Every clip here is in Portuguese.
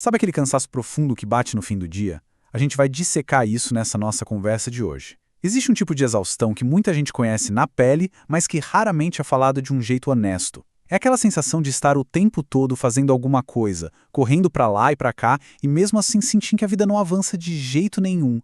Sabe aquele cansaço profundo que bate no fim do dia? A gente vai dissecar isso nessa nossa conversa de hoje. Existe um tipo de exaustão que muita gente conhece na pele, mas que raramente é falado de um jeito honesto. É aquela sensação de estar o tempo todo fazendo alguma coisa, correndo pra lá e pra cá, e mesmo assim sentir que a vida não avança de jeito nenhum.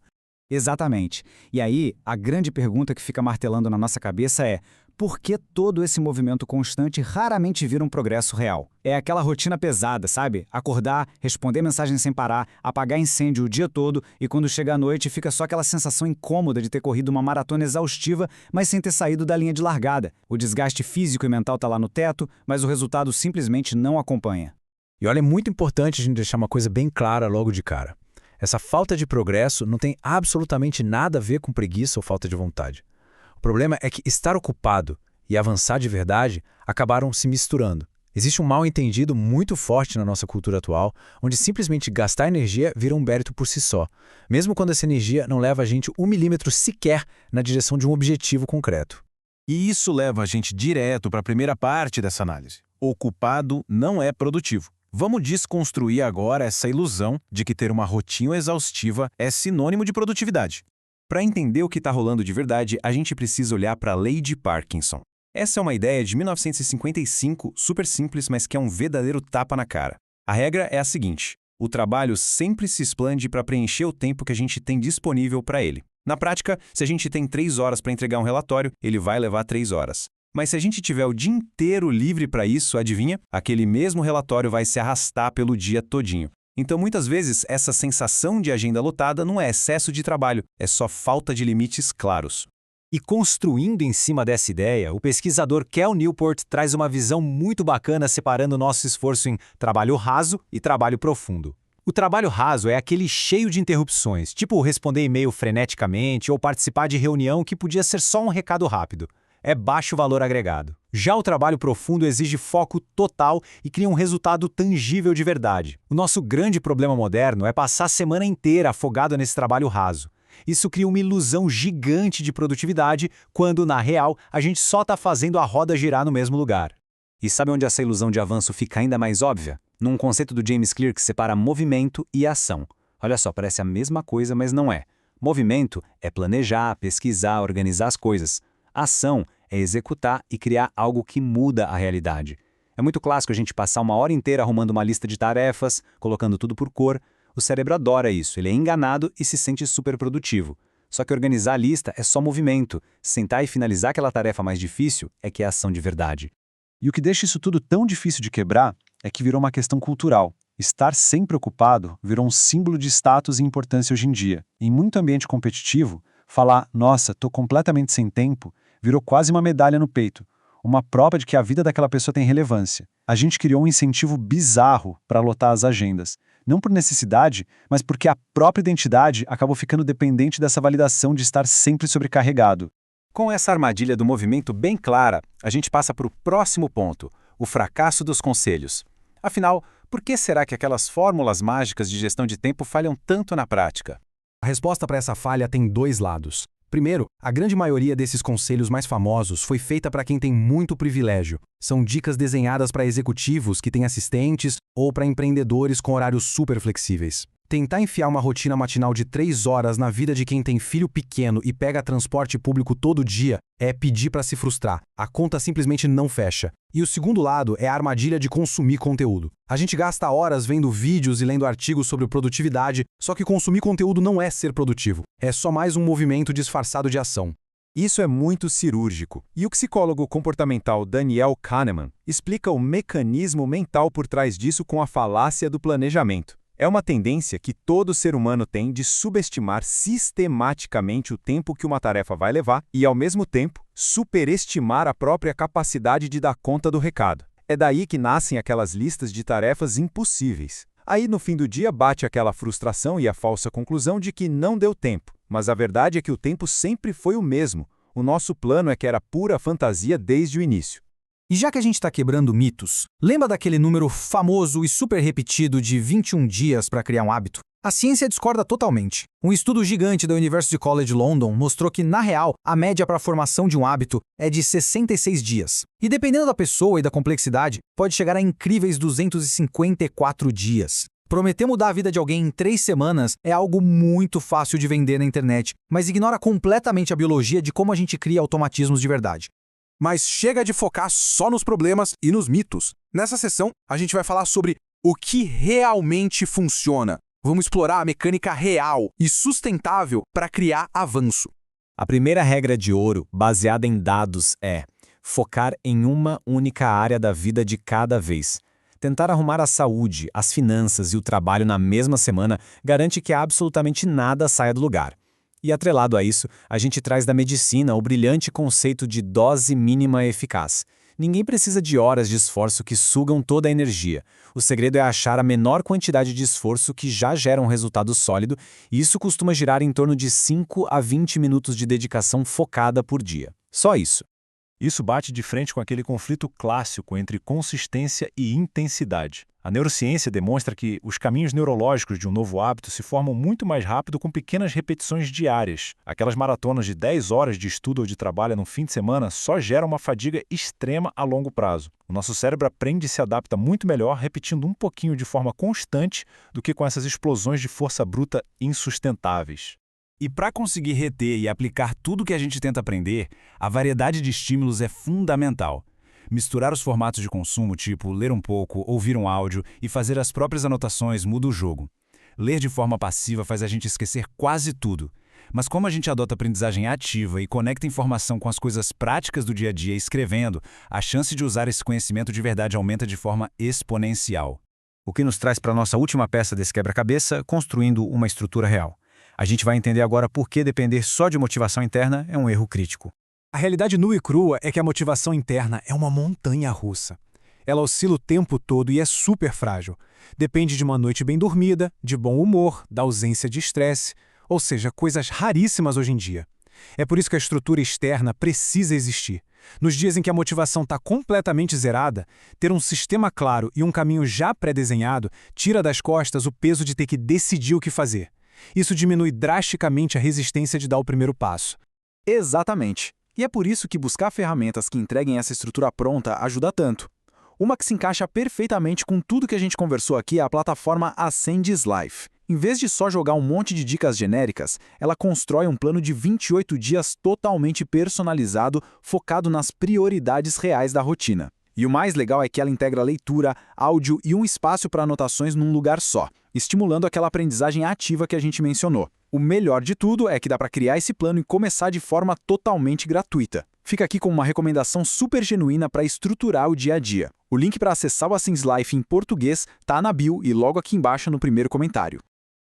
Exatamente. E aí, a grande pergunta que fica martelando na nossa cabeça é: por que todo esse movimento constante raramente vira um progresso real? É aquela rotina pesada, sabe? Acordar, responder mensagens sem parar, apagar incêndio o dia todo e quando chega a noite fica só aquela sensação incômoda de ter corrido uma maratona exaustiva, mas sem ter saído da linha de largada. O desgaste físico e mental tá lá no teto, mas o resultado simplesmente não acompanha. E olha, é muito importante a gente deixar uma coisa bem clara logo de cara. Essa falta de progresso não tem absolutamente nada a ver com preguiça ou falta de vontade. O problema é que estar ocupado e avançar de verdade acabaram se misturando. Existe um mal-entendido muito forte na nossa cultura atual, onde simplesmente gastar energia vira um mérito por si só, mesmo quando essa energia não leva a gente 1 milímetro sequer na direção de um objetivo concreto. E isso leva a gente direto para a primeira parte dessa análise. Ocupado não é produtivo. Vamos desconstruir agora essa ilusão de que ter uma rotina exaustiva é sinônimo de produtividade. Para entender o que está rolando de verdade, a gente precisa olhar para a lei de Parkinson. Essa é uma ideia de 1955, super simples, mas que é um verdadeiro tapa na cara. A regra é a seguinte: o trabalho sempre se expande para preencher o tempo que a gente tem disponível para ele. Na prática, se a gente tem 3 horas para entregar um relatório, ele vai levar 3 horas. Mas se a gente tiver o dia inteiro livre para isso, adivinha? Aquele mesmo relatório vai se arrastar pelo dia todinho. Então, muitas vezes, essa sensação de agenda lotada não é excesso de trabalho, é só falta de limites claros. E construindo em cima dessa ideia, o pesquisador Cal Newport traz uma visão muito bacana separando o nosso esforço em trabalho raso e trabalho profundo. O trabalho raso é aquele cheio de interrupções, tipo responder e-mail freneticamente ou participar de reunião que podia ser só um recado rápido. É baixo valor agregado. Já o trabalho profundo exige foco total e cria um resultado tangível de verdade. O nosso grande problema moderno é passar a semana inteira afogado nesse trabalho raso. Isso cria uma ilusão gigante de produtividade, quando, na real, a gente só está fazendo a roda girar no mesmo lugar. E sabe onde essa ilusão de avanço fica ainda mais óbvia? Num conceito do James Clear que separa movimento e ação. Olha só, parece a mesma coisa, mas não é. Movimento é planejar, pesquisar, organizar as coisas. Ação é executar e criar algo que muda a realidade. É muito clássico a gente passar uma hora inteira arrumando uma lista de tarefas, colocando tudo por cor. O cérebro adora isso, ele é enganado e se sente super produtivo. Só que organizar a lista é só movimento. Sentar e finalizar aquela tarefa mais difícil é que é ação de verdade. E o que deixa isso tudo tão difícil de quebrar é que virou uma questão cultural. Estar sempre ocupado virou um símbolo de status e importância hoje em dia. Em muito ambiente competitivo, falar "nossa, tô completamente sem tempo" virou quase uma medalha no peito, uma prova de que a vida daquela pessoa tem relevância. A gente criou um incentivo bizarro para lotar as agendas, não por necessidade, mas porque a própria identidade acabou ficando dependente dessa validação de estar sempre sobrecarregado. Com essa armadilha do movimento bem clara, a gente passa para o próximo ponto, o fracasso dos conselhos. Afinal, por que será que aquelas fórmulas mágicas de gestão de tempo falham tanto na prática? A resposta para essa falha tem dois lados. Primeiro, a grande maioria desses conselhos mais famosos foi feita para quem tem muito privilégio. São dicas desenhadas para executivos que têm assistentes ou para empreendedores com horários super flexíveis. Tentar enfiar uma rotina matinal de 3 horas na vida de quem tem filho pequeno e pega transporte público todo dia é pedir para se frustrar. A conta simplesmente não fecha. E o segundo lado é a armadilha de consumir conteúdo. A gente gasta horas vendo vídeos e lendo artigos sobre produtividade, só que consumir conteúdo não é ser produtivo. É só mais um movimento disfarçado de ação. Isso é muito cirúrgico. E o psicólogo comportamental Daniel Kahneman explica o mecanismo mental por trás disso com a falácia do planejamento. É uma tendência que todo ser humano tem de subestimar sistematicamente o tempo que uma tarefa vai levar e, ao mesmo tempo, superestimar a própria capacidade de dar conta do recado. É daí que nascem aquelas listas de tarefas impossíveis. Aí, no fim do dia, bate aquela frustração e a falsa conclusão de que não deu tempo. Mas a verdade é que o tempo sempre foi o mesmo. O nosso plano é que era pura fantasia desde o início. E já que a gente está quebrando mitos, lembra daquele número famoso e super repetido de 21 dias para criar um hábito? A ciência discorda totalmente. Um estudo gigante da University College London mostrou que, na real, a média para a formação de um hábito é de 66 dias. E dependendo da pessoa e da complexidade, pode chegar a incríveis 254 dias. Prometer mudar a vida de alguém em 3 semanas é algo muito fácil de vender na internet, mas ignora completamente a biologia de como a gente cria automatismos de verdade. Mas chega de focar só nos problemas e nos mitos. Nessa sessão, a gente vai falar sobre o que realmente funciona. Vamos explorar a mecânica real e sustentável para criar avanço. A primeira regra de ouro, baseada em dados, é focar em uma única área da vida de cada vez. Tentar arrumar a saúde, as finanças e o trabalho na mesma semana garante que absolutamente nada saia do lugar. E atrelado a isso, a gente traz da medicina o brilhante conceito de dose mínima eficaz. Ninguém precisa de horas de esforço que sugam toda a energia. O segredo é achar a menor quantidade de esforço que já gera um resultado sólido, e isso costuma girar em torno de 5 a 20 minutos de dedicação focada por dia. Só isso. Isso bate de frente com aquele conflito clássico entre consistência e intensidade. A neurociência demonstra que os caminhos neurológicos de um novo hábito se formam muito mais rápido com pequenas repetições diárias. Aquelas maratonas de 10 horas de estudo ou de trabalho no fim de semana só geram uma fadiga extrema a longo prazo. O nosso cérebro aprende e se adapta muito melhor repetindo um pouquinho de forma constante do que com essas explosões de força bruta insustentáveis. E para conseguir reter e aplicar tudo que a gente tenta aprender, a variedade de estímulos é fundamental. Misturar os formatos de consumo, tipo ler um pouco, ouvir um áudio e fazer as próprias anotações muda o jogo. Ler de forma passiva faz a gente esquecer quase tudo. Mas como a gente adota aprendizagem ativa e conecta informação com as coisas práticas do dia a dia escrevendo, a chance de usar esse conhecimento de verdade aumenta de forma exponencial. O que nos traz para a nossa última peça desse quebra-cabeça, construindo uma estrutura real. A gente vai entender agora por que depender só de motivação interna é um erro crítico. A realidade nua e crua é que a motivação interna é uma montanha russa. Ela oscila o tempo todo e é super frágil. Depende de uma noite bem dormida, de bom humor, da ausência de estresse, ou seja, coisas raríssimas hoje em dia. É por isso que a estrutura externa precisa existir. Nos dias em que a motivação está completamente zerada, ter um sistema claro e um caminho já pré-desenhado tira das costas o peso de ter que decidir o que fazer. Isso diminui drasticamente a resistência de dar o primeiro passo. Exatamente. E é por isso que buscar ferramentas que entreguem essa estrutura pronta ajuda tanto. Uma que se encaixa perfeitamente com tudo que a gente conversou aqui é a plataforma Ascendis Life. Em vez de só jogar um monte de dicas genéricas, ela constrói um plano de 28 dias totalmente personalizado, focado nas prioridades reais da rotina. E o mais legal é que ela integra leitura, áudio e um espaço para anotações num lugar só, estimulando aquela aprendizagem ativa que a gente mencionou. O melhor de tudo é que dá para criar esse plano e começar de forma totalmente gratuita. Fica aqui como uma recomendação super genuína para estruturar o dia a dia. O link para acessar o Ascendis Life em português está na bio e logo aqui embaixo no primeiro comentário.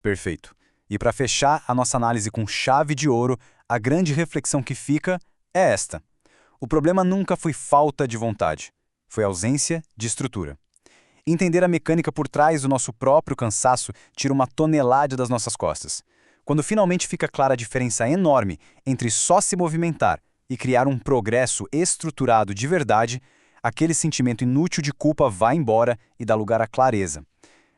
Perfeito. E para fechar a nossa análise com chave de ouro, a grande reflexão que fica é esta. O problema nunca foi falta de vontade, foi ausência de estrutura. Entender a mecânica por trás do nosso próprio cansaço tira uma tonelada das nossas costas. Quando finalmente fica clara a diferença enorme entre só se movimentar e criar um progresso estruturado de verdade, aquele sentimento inútil de culpa vai embora e dá lugar à clareza.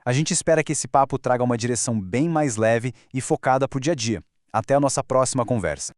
A gente espera que esse papo traga uma direção bem mais leve e focada para o dia a dia. Até a nossa próxima conversa.